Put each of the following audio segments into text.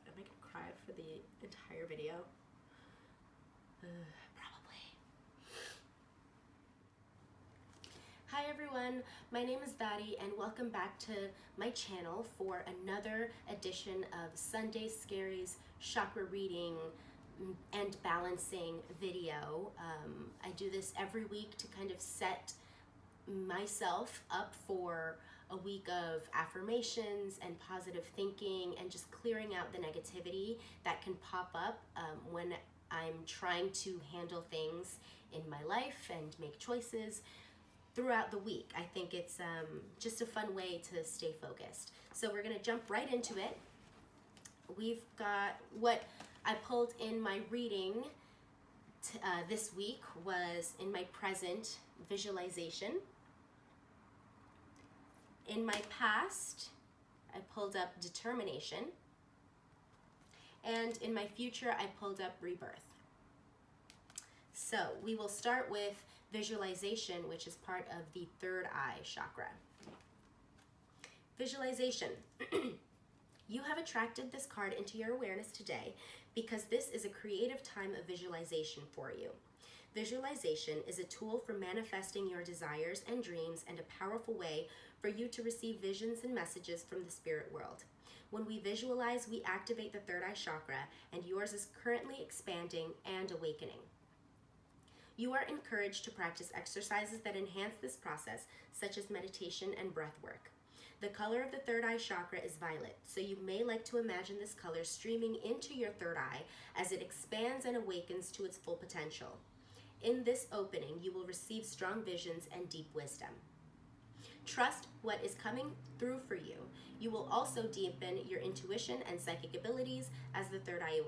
Am I gonna cry for the entire video? Probably. Hi everyone, my name is Batty and welcome back to my channel for another edition of Sunday Scaries Chakra Reading and Balancing video. I do this every week to kind of set myself up for a week of affirmations and positive thinking and just clearing out the negativity that can pop up when I'm trying to handle things in my life and make choices throughout the week. I think it's just a fun way to stay focused. So we're gonna jump right into it. We've got what I pulled in my reading this week was in my present visualization. In my past, I pulled up determination. And in my future, I pulled up rebirth. So we will start with visualization, which is part of the third eye chakra. Visualization. You have attracted this card into your awareness today because this is a creative time of visualization for you. Visualization is a tool for manifesting your desires and dreams and a powerful way for you to receive visions and messages from the spirit world. When we visualize, we activate the third eye chakra, and yours is currently expanding and awakening. You are encouraged to practice exercises that enhance this process, such as meditation and breath work. The color of the third eye chakra is violet, so you may like to imagine this color streaming into your third eye as it expands and awakens to its full potential. In this opening, you will receive strong visions and deep wisdom. Trust what is coming through for you. You will also deepen your intuition and psychic abilities as the third eye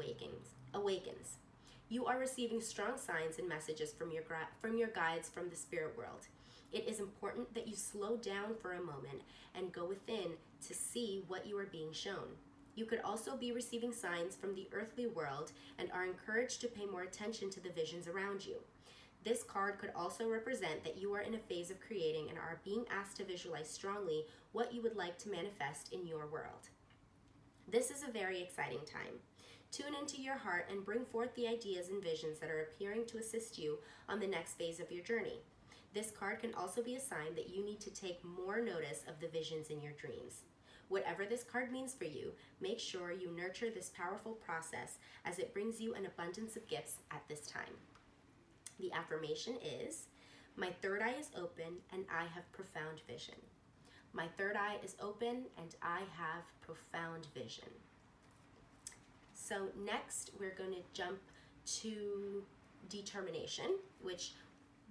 awakens. You are receiving strong signs and messages from your guides from the spirit world. It is important that you slow down for a moment and go within to see what you are being shown. You could also be receiving signs from the earthly world and are encouraged to pay more attention to the visions around you. This card could also represent that you are in a phase of creating and are being asked to visualize strongly what you would like to manifest in your world. This is a very exciting time. Tune into your heart and bring forth the ideas and visions that are appearing to assist you on the next phase of your journey. This card can also be a sign that you need to take more notice of the visions in your dreams. Whatever this card means for you, make sure you nurture this powerful process as it brings you an abundance of gifts at this time. The affirmation is, my third eye is open and I have profound vision. My third eye is open and I have profound vision. So next we're going to jump to determination, which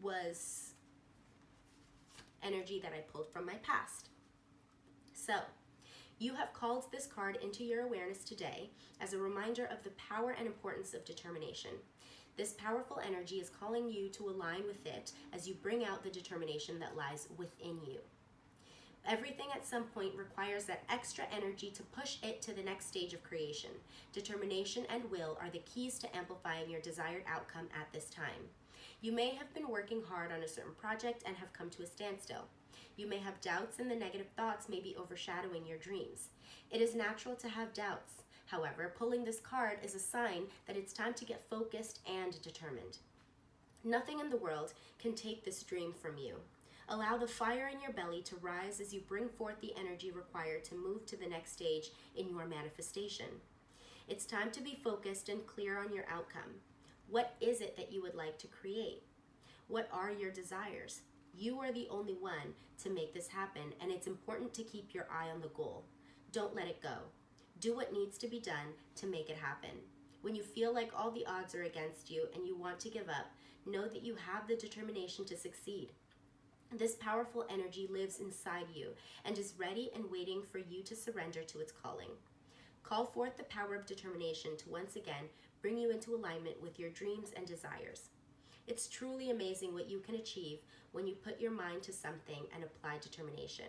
was energy that I pulled from my past. So you have called this card into your awareness today as a reminder of the power and importance of determination. This powerful energy is calling you to align with it as you bring out the determination that lies within you. Everything at some point requires that extra energy to push it to the next stage of creation. Determination and will are the keys to amplifying your desired outcome at this time. You may have been working hard on a certain project and have come to a standstill. You may have doubts and the negative thoughts may be overshadowing your dreams. It is natural to have doubts. However, pulling this card is a sign that it's time to get focused and determined. Nothing in the world can take this dream from you. Allow the fire in your belly to rise as you bring forth the energy required to move to the next stage in your manifestation. It's time to be focused and clear on your outcome. What is it that you would like to create? What are your desires? You are the only one to make this happen, and it's important to keep your eye on the goal. Don't let it go. Do what needs to be done to make it happen. When you feel like all the odds are against you and you want to give up, know that you have the determination to succeed. This powerful energy lives inside you and is ready and waiting for you to surrender to its calling. Call forth the power of determination to once again bring you into alignment with your dreams and desires. It's truly amazing what you can achieve when you put your mind to something and apply determination.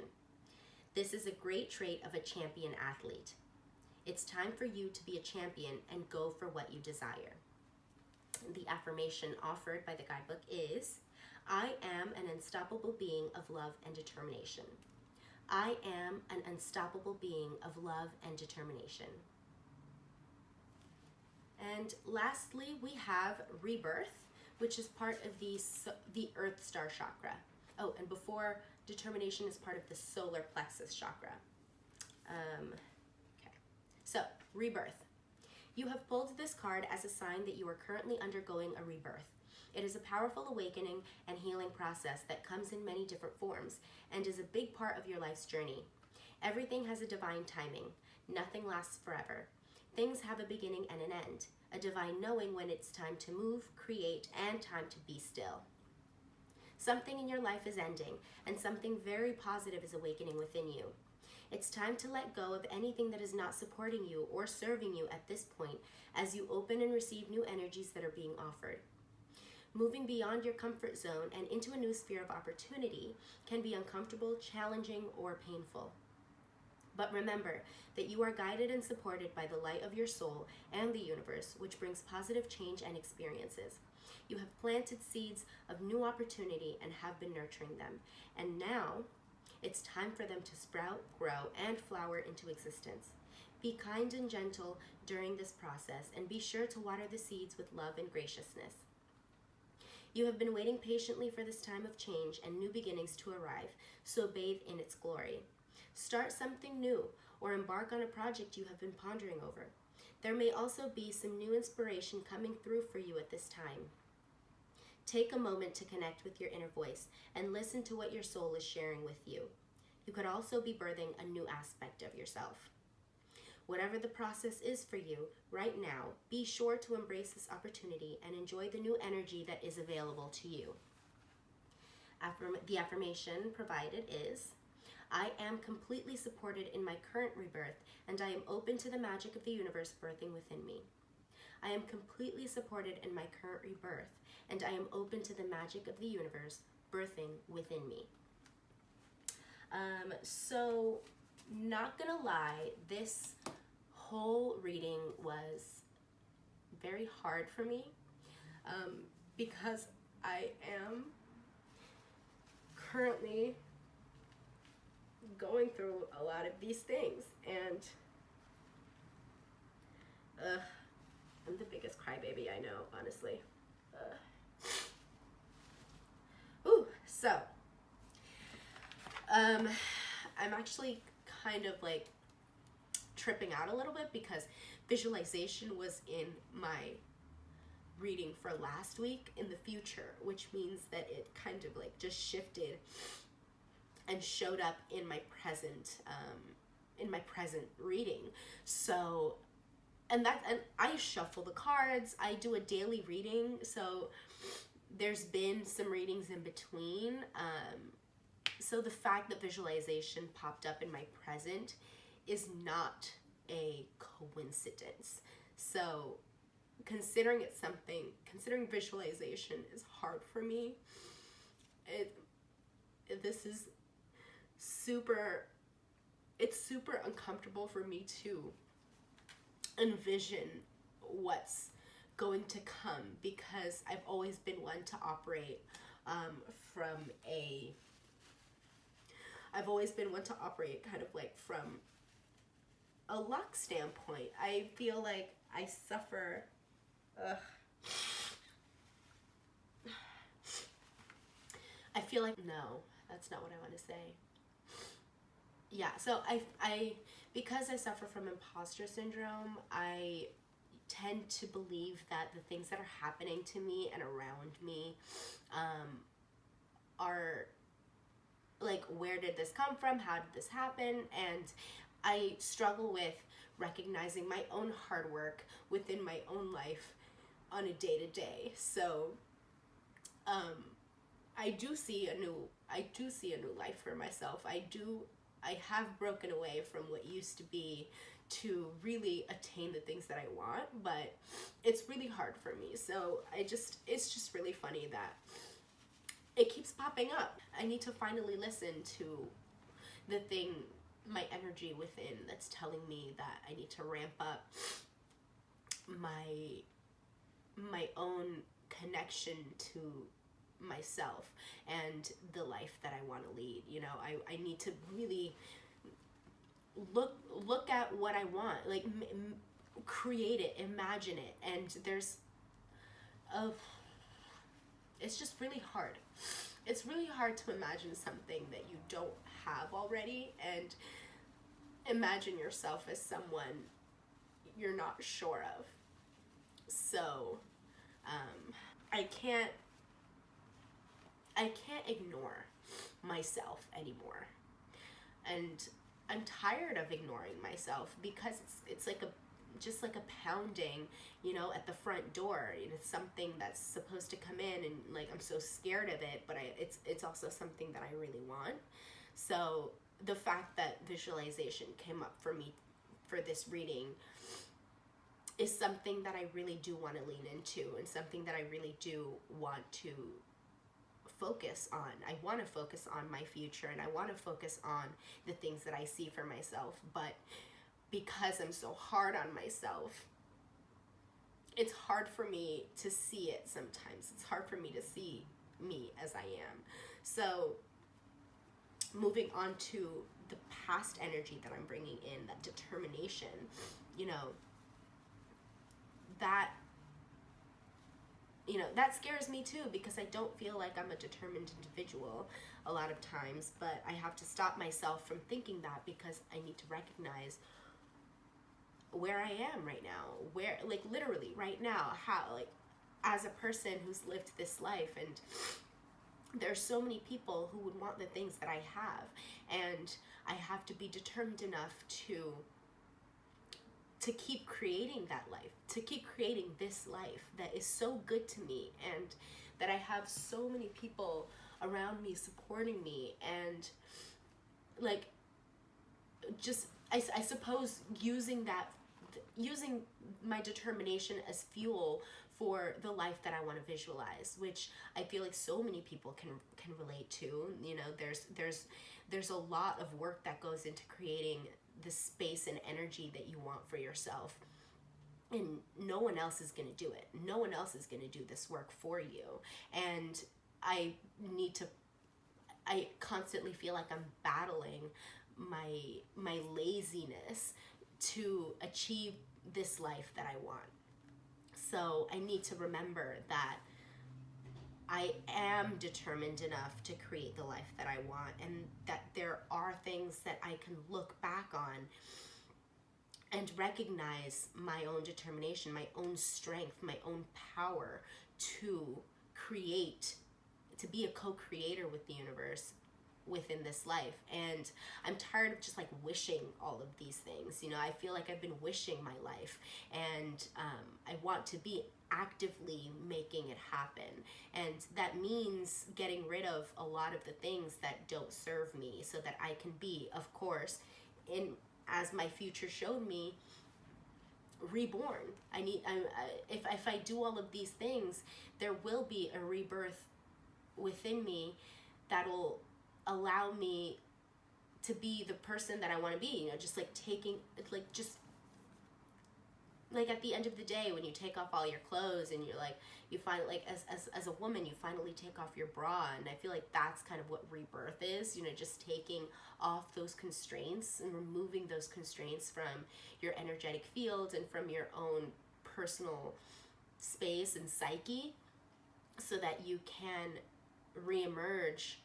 This is a great trait of a champion athlete. It's time for you to be a champion and go for what you desire. The affirmation offered by the guidebook is, I am an unstoppable being of love and determination. I am an unstoppable being of love and determination. And lastly, we have Rebirth, which is part of the Earth Star chakra. Oh, and before, Determination is part of the solar plexus chakra. Okay, so Rebirth. You have pulled this card as a sign that you are currently undergoing a rebirth. It is a powerful awakening and healing process that comes in many different forms and is a big part of your life's journey. Everything has a divine timing. Nothing lasts forever. Things have a beginning and an end, a divine knowing when it's time to move, create, and time to be still. Something in your life is ending, and something very positive is awakening within you. It's time to let go of anything that is not supporting you or serving you at this point as you open and receive new energies that are being offered. Moving beyond your comfort zone and into a new sphere of opportunity can be uncomfortable, challenging, or painful. But remember that you are guided and supported by the light of your soul and the universe, which brings positive change and experiences. You have planted seeds of new opportunity and have been nurturing them. And now it's time for them to sprout, grow, and flower into existence. Be kind and gentle during this process, and be sure to water the seeds with love and graciousness. You have been waiting patiently for this time of change and new beginnings to arrive, so bathe in its glory. Start something new or embark on a project you have been pondering over. There may also be some new inspiration coming through for you at this time. Take a moment to connect with your inner voice and listen to what your soul is sharing with you. You could also be birthing a new aspect of yourself. Whatever the process is for you right now, be sure to embrace this opportunity and enjoy the new energy that is available to you. The affirmation provided is, I am completely supported in my current rebirth, and I am open to the magic of the universe birthing within me. I am completely supported in my current rebirth, and I am open to the magic of the universe birthing within me. So, not gonna lie, this whole reading was very hard for me because I am currently going through a lot of these things, and I'm the biggest crybaby I know, honestly. So I'm actually kind of like tripping out a little bit because visualization was in my reading for last week in the future, which means that it kind of like just shifted and showed up in my present reading. So and I shuffle the cards, I do a daily reading, so there's been some readings in between. So the fact that visualization popped up in my present is not a coincidence. So considering visualization is hard for me, it's super uncomfortable for me to envision what's going to come, because I've always been one to operate kind of like from a luck standpoint. I feel like I suffer I feel like, no, that's not what I want to say. Yeah, so I because I suffer from imposter syndrome, I tend to believe that the things that are happening to me and around me are like, where did this come from? How did this happen? And I struggle with recognizing my own hard work within my own life on a day-to-day. So I do see a new life for myself. I have broken away from what used to be to really attain the things that I want, but it's really hard for me. So it's just really funny that it keeps popping up. I need to finally listen to the thing, my energy within, that's telling me that I need to ramp up my own connection to myself and the life that I want to lead. You know, I need to really look at what I want. Like, create it, imagine it. And it's just really hard. It's really hard to imagine something that you don't have already, and imagine yourself as someone you're not sure of. So I can't ignore myself anymore. And I'm tired of ignoring myself, because it's like just like a pounding, at the front door. It's something that's supposed to come in, and like I'm so scared of it, but it's also something that I really want. So the fact that visualization came up for me for this reading is something that I really do want to lean into, and something that I really do want to focus on. I want to focus on my future, and I want to focus on the things that I see for myself. But because I'm so hard on myself, it's hard for me to see it sometimes. It's hard for me to see me as I am. So moving on to the past energy that I'm bringing in, that determination, that scares me too, because I don't feel like I'm a determined individual a lot of times. But I have to stop myself from thinking that, because I need to recognize where I am right now, where, like, literally right now, how, like, as a person who's lived this life. And there's so many people who would want the things that I have, and I have to be determined enough to keep creating that life, to keep creating this life that is so good to me, and that I have so many people around me supporting me, and like, just, I suppose using my determination as fuel for the life that I want to visualize, which I feel like so many people can relate to. There's a lot of work that goes into creating the space and energy that you want for yourself, and no one else is going to do it. No one else is going to do this work for you. And I constantly feel like I'm battling my laziness to achieve this life that I want. So I need to remember that I am determined enough to create the life that I want, and that there are things that I can look back on and recognize my own determination, my own strength, my own power to create, to be a co-creator with the universe within this life. And I'm tired of just like wishing all of these things. I feel like I've been wishing my life, and I want to be actively making it happen. And that means getting rid of a lot of the things that don't serve me, so that I can be, of course, as my future showed me, reborn. If I do all of these things, there will be a rebirth within me that'll allow me to be the person that I want to be. Just like like at the end of the day, when you take off all your clothes, and you find, like, as a woman, you finally take off your bra. And I feel like that's kind of what rebirth is, just taking off those constraints and removing those constraints from your energetic field and from your own personal space and psyche, so that you can reemerge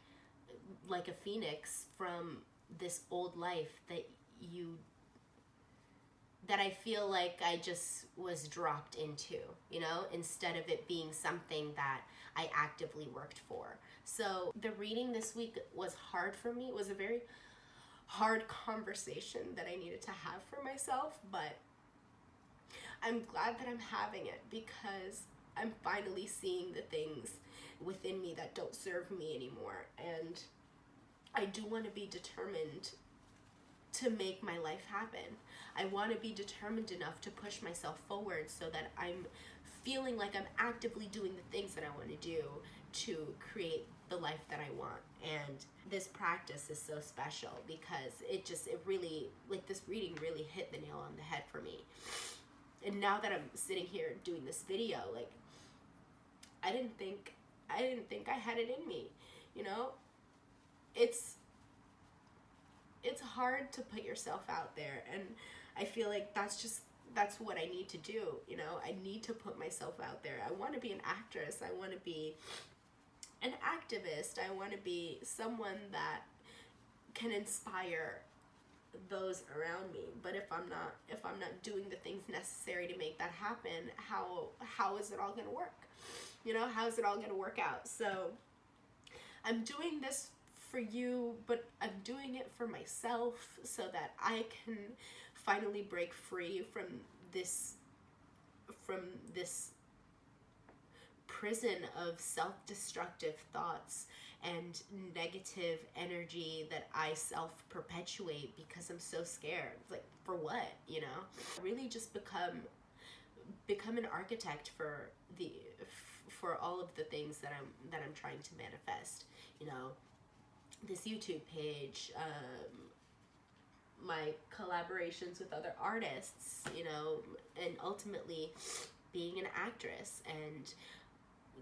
like a phoenix from this old life that I feel like I just was dropped into, instead of it being something that I actively worked for. So the reading this week was hard for me. It was a very hard conversation that I needed to have for myself, but I'm glad that I'm having it, because I'm finally seeing the things within me that don't serve me anymore. And I do want to be determined to make my life happen. I want to be determined enough to push myself forward, so that I'm feeling like I'm actively doing the things that I want to do to create the life that I want. And this practice is so special, because it really, like, this reading really hit the nail on the head for me. And now that I'm sitting here doing this video, like, I didn't think I had it in me, It's hard to put yourself out there, and I feel like that's just that's what I need to do. You know, I need to put myself out there. I want to be an actress. I want to be an activist. I want to be someone that can inspire those around me. But if I'm not doing the things necessary to make that happen, how is it all going to work? You know, how is it all going to work out? So I'm doing this for you, but I'm doing it for myself so that I can finally break free from this prison of self-destructive thoughts and negative energy that I self-perpetuate because I'm so scared. Like, for what, you know? Really just become an architect for all of the things that I'm trying to manifest. You know, this YouTube page, my collaborations with other artists, you know, and ultimately being an actress and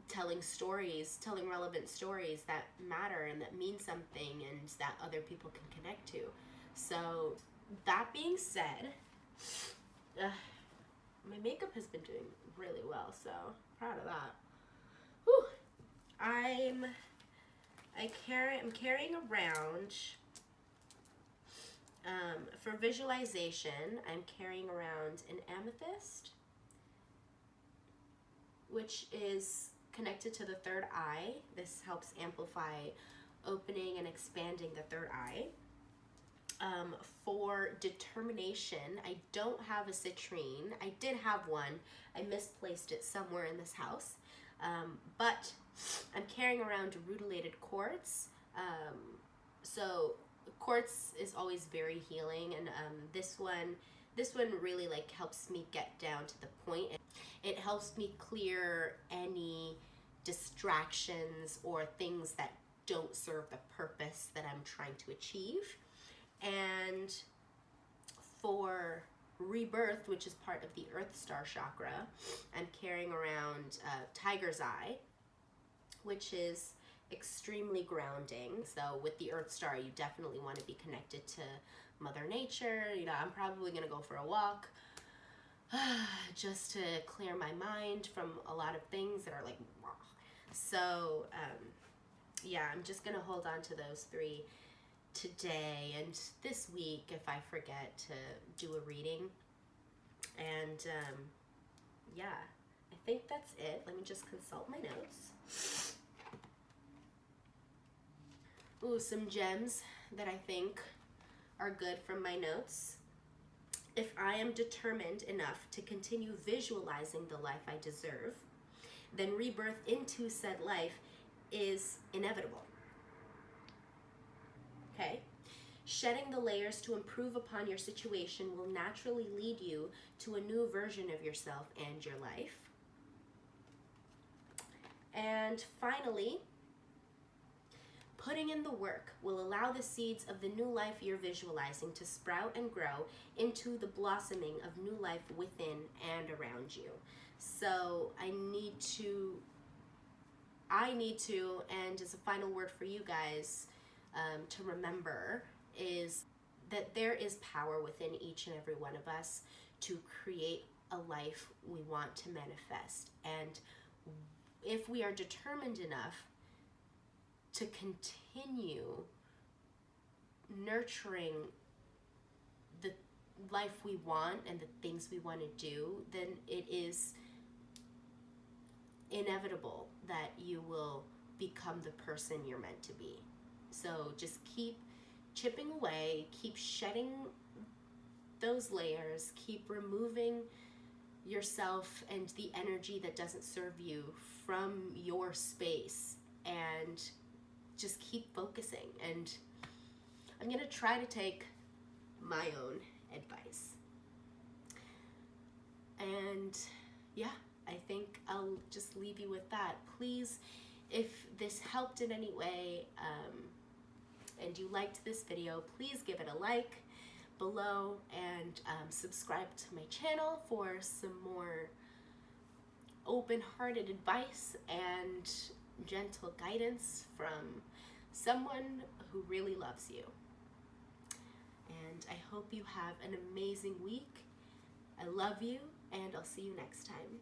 telling stories, telling relevant stories that matter and that mean something and that other people can connect to. So that being said, my makeup has been doing really well, so proud of that. Whew. I'm carrying around, for visualization, I'm carrying around an amethyst, which is connected to the third eye. This helps amplify opening and expanding the third eye. For determination, I don't have a citrine. I did have one. I misplaced it somewhere in this house. But I'm carrying around rutilated quartz. So quartz is always very healing, and this one really like helps me get down to the point. It helps me clear any distractions or things that don't serve the purpose that I'm trying to achieve. And for rebirth, which is part of the Earth Star chakra, I'm carrying around Tiger's Eye, which is extremely grounding. So with the Earth Star, you definitely want to be connected to Mother Nature. You know, I'm probably going to go for a walk just to clear my mind from a lot of things that are like, so yeah, I'm just going to hold on to those three today and this week if I forget to do a reading. And yeah, I think that's it. Let me just consult my notes. Ooh, some gems that I think are good from my notes. If I am determined enough to continue visualizing the life I deserve, then rebirth into said life is inevitable. Okay? Shedding the layers to improve upon your situation will naturally lead you to a new version of yourself and your life. And finally, putting in the work will allow the seeds of the new life you're visualizing to sprout and grow into the blossoming of new life within and around you. So I need to, and as a final word for you guys to remember, is that there is power within each and every one of us to create a life we want to manifest. And if we are determined enough to continue nurturing the life we want and the things we want to do, then it is inevitable that you will become the person you're meant to be. So just keep chipping away, keep shedding those layers, keep removing yourself and the energy that doesn't serve you from your space, and just keep focusing. And I'm going to try to take my own advice. And yeah, I think I'll just leave you with that. Please, if this helped in any way, and you liked this video, please give it a like below and subscribe to my channel for some more open-hearted advice and gentle guidance from someone who really loves you. And I hope you have an amazing week, I love you, and I'll see you next time.